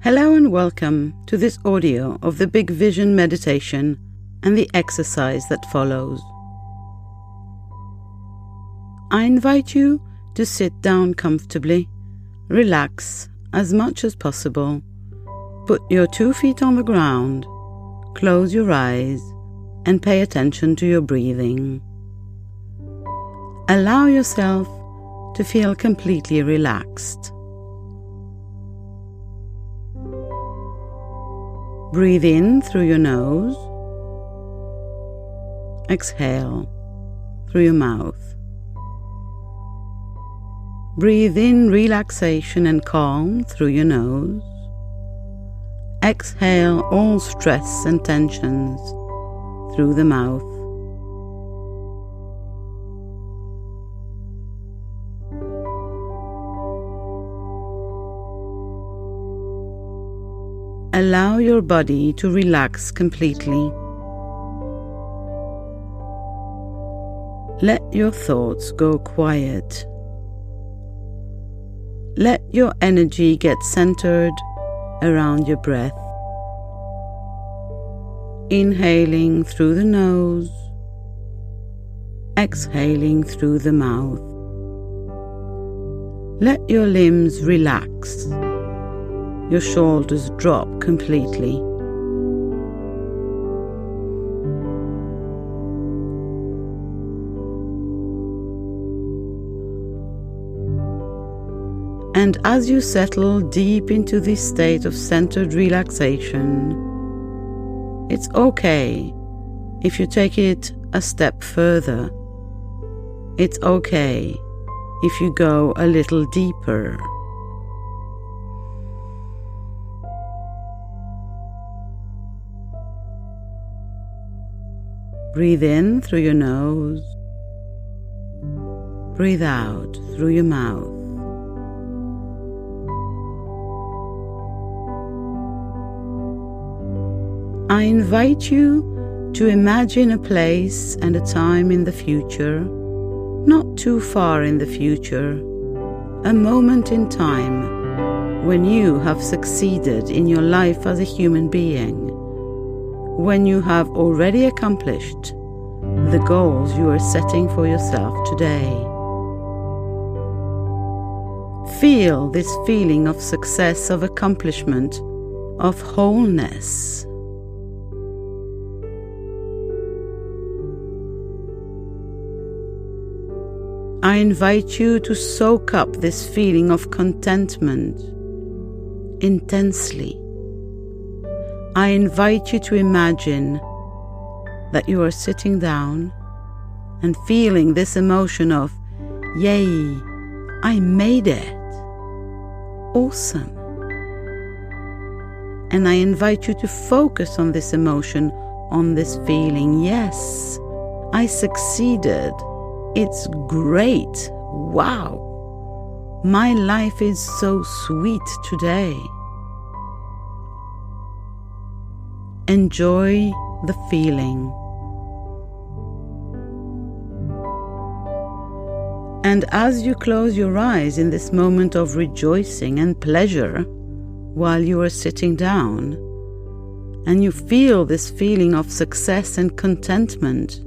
Hello and welcome to this audio of the Big Vision meditation and the exercise that follows. I invite you to sit down comfortably, relax as much as possible, put your 2 feet on the ground, close your eyes and pay attention to your breathing. Allow yourself to feel completely relaxed. Breathe in through your nose. Exhale through your mouth. Breathe in relaxation and calm through your nose. Exhale all stress and tensions through the mouth. Allow your body to relax completely. Let your thoughts go quiet. Let your energy get centered around your breath. Inhaling through the nose, exhaling through the mouth. Let your limbs relax. Your shoulders drop completely. And as you settle deep into this state of centered relaxation, it's okay if you take it a step further. It's okay if you go a little deeper. Breathe in through your nose. Breathe out through your mouth. I invite you to imagine a place and a time in the future, not too far in the future, a moment in time when you have succeeded in your life as a human being. When you have already accomplished the goals you are setting for yourself today. Feel this feeling of success, of accomplishment, of wholeness. I invite you to soak up this feeling of contentment intensely. I invite you to imagine that you are sitting down and feeling this emotion of, yay, I made it. Awesome. And I invite you to focus on this emotion, on this feeling. Yes, I succeeded. It's great. Wow. My life is so sweet today. Enjoy the feeling. And as you close your eyes in this moment of rejoicing and pleasure while you are sitting down, and you feel this feeling of success and contentment,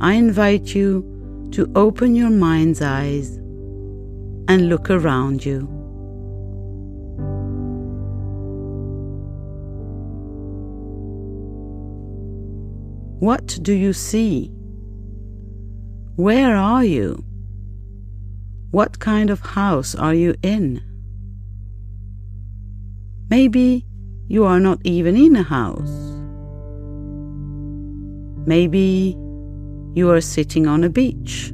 I invite you to open your mind's eyes and look around you. What do you see? Where are you? What kind of house are you in? Maybe you are not even in a house. Maybe you are sitting on a beach.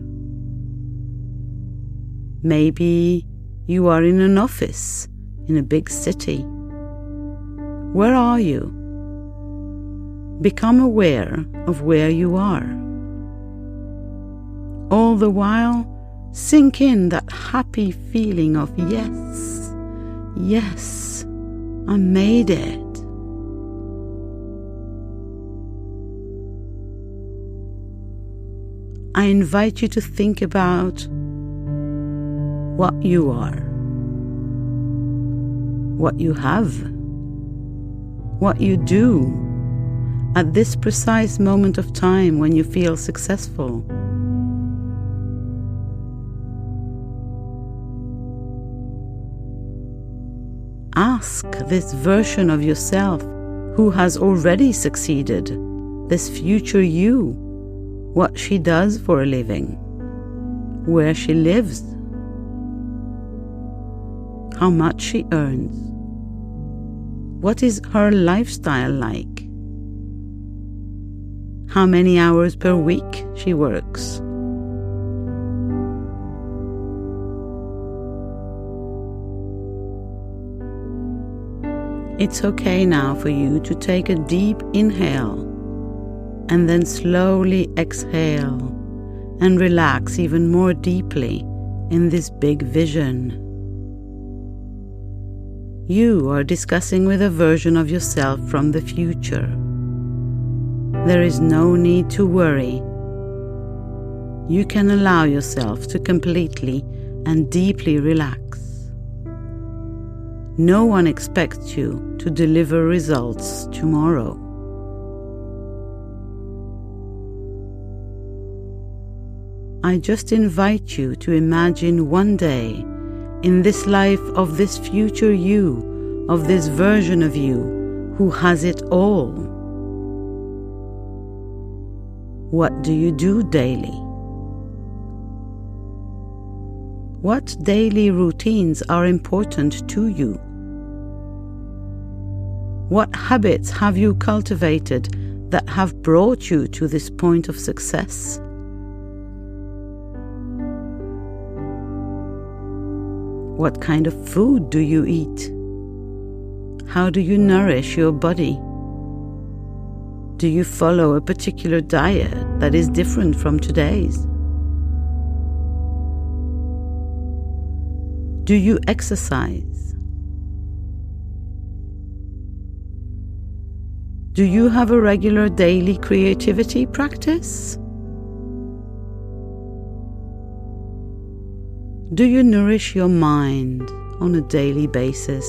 Maybe you are in an office in a big city. Where are you? Become aware of where you are. All the while, sink in that happy feeling of yes, yes, I made it. I invite you to think about what you are. what you have, what you do at this precise moment of time when you feel successful. Ask this version of yourself who has already succeeded, this future you, what she does for a living, where she lives, how much she earns, what is her lifestyle like, how many hours per week she works. It's okay now for you to take a deep inhale and then slowly exhale and relax even more deeply in this big vision. You are discussing with a version of yourself from the future. There is no need to worry. You can allow yourself to completely and deeply relax. No one expects you to deliver results tomorrow. I just invite you to imagine one day in this life of this future you, of this version of you who has it all. What do you do daily? What daily routines are important to you? What habits have you cultivated that have brought you to this point of success? What kind of food do you eat? How do you nourish your body? Do you follow a particular diet that is different from today's? Do you exercise? Do you have a regular daily creativity practice? Do you nourish your mind on a daily basis?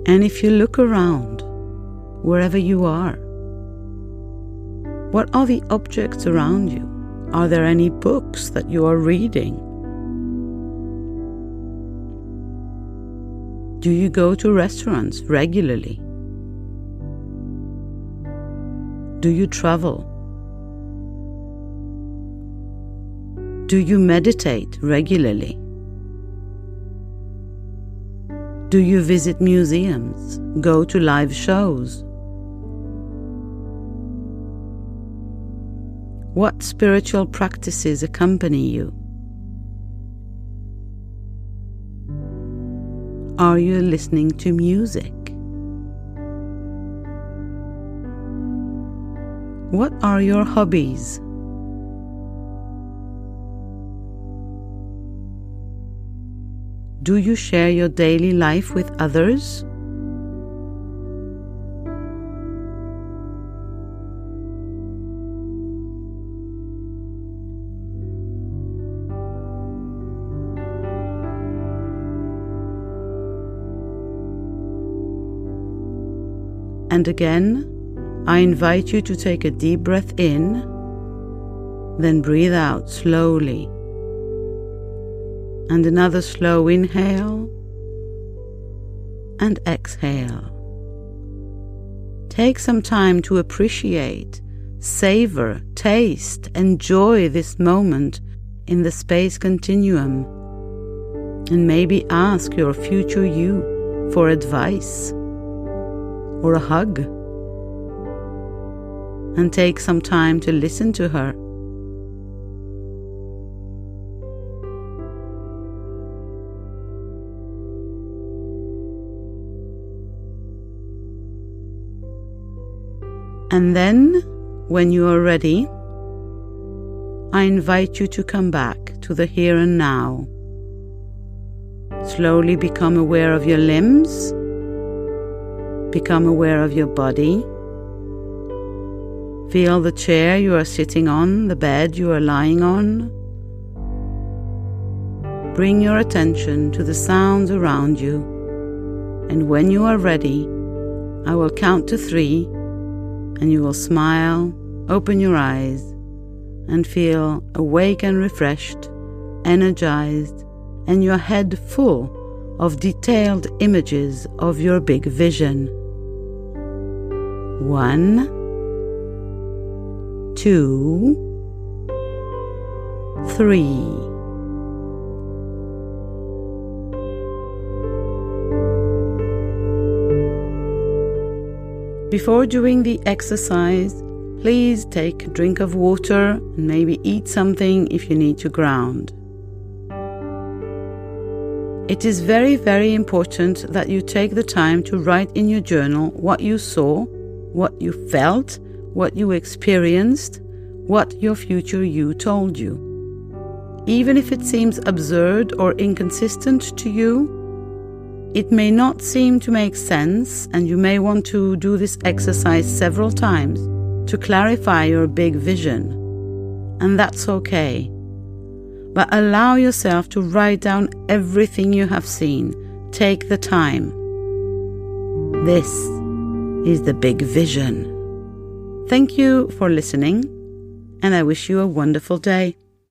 And if you look around, wherever you are, what are the objects around you? Are there any books that you are reading? Do you go to restaurants regularly? Do you travel? Do you meditate regularly? Do you visit museums, go to live shows? What spiritual practices accompany you? Are you listening to music? What are your hobbies? Do you share your daily life with others? And again, I invite you to take a deep breath in, then breathe out slowly. And another slow inhale and exhale. Take some time to appreciate, savor, taste, enjoy this moment in the space continuum, and maybe ask your future you for advice or a hug, and take some time to listen to her. And then, when you are ready, I invite you to come back to the here and now. Slowly become aware of your limbs. Become aware of your body. Feel the chair you are sitting on, the bed you are lying on. bring your attention to the sounds around you, and when you are ready, I will count to 3, and you will smile, open your eyes, and feel awake and refreshed, energized, and your head full of detailed images of your big vision. 1, 2, 3. Before doing the exercise, please take a drink of water and maybe eat something if you need to ground. It is very, very important that you take the time to write in your journal what you saw, what you felt, what you experienced, what your future you told you. Even if it seems absurd or inconsistent to you, it may not seem to make sense, and you may want to do this exercise several times to clarify your big vision. And that's okay. But allow yourself to write down everything you have seen. Take the time. This is the big vision. Thank you for listening, and I wish you a wonderful day.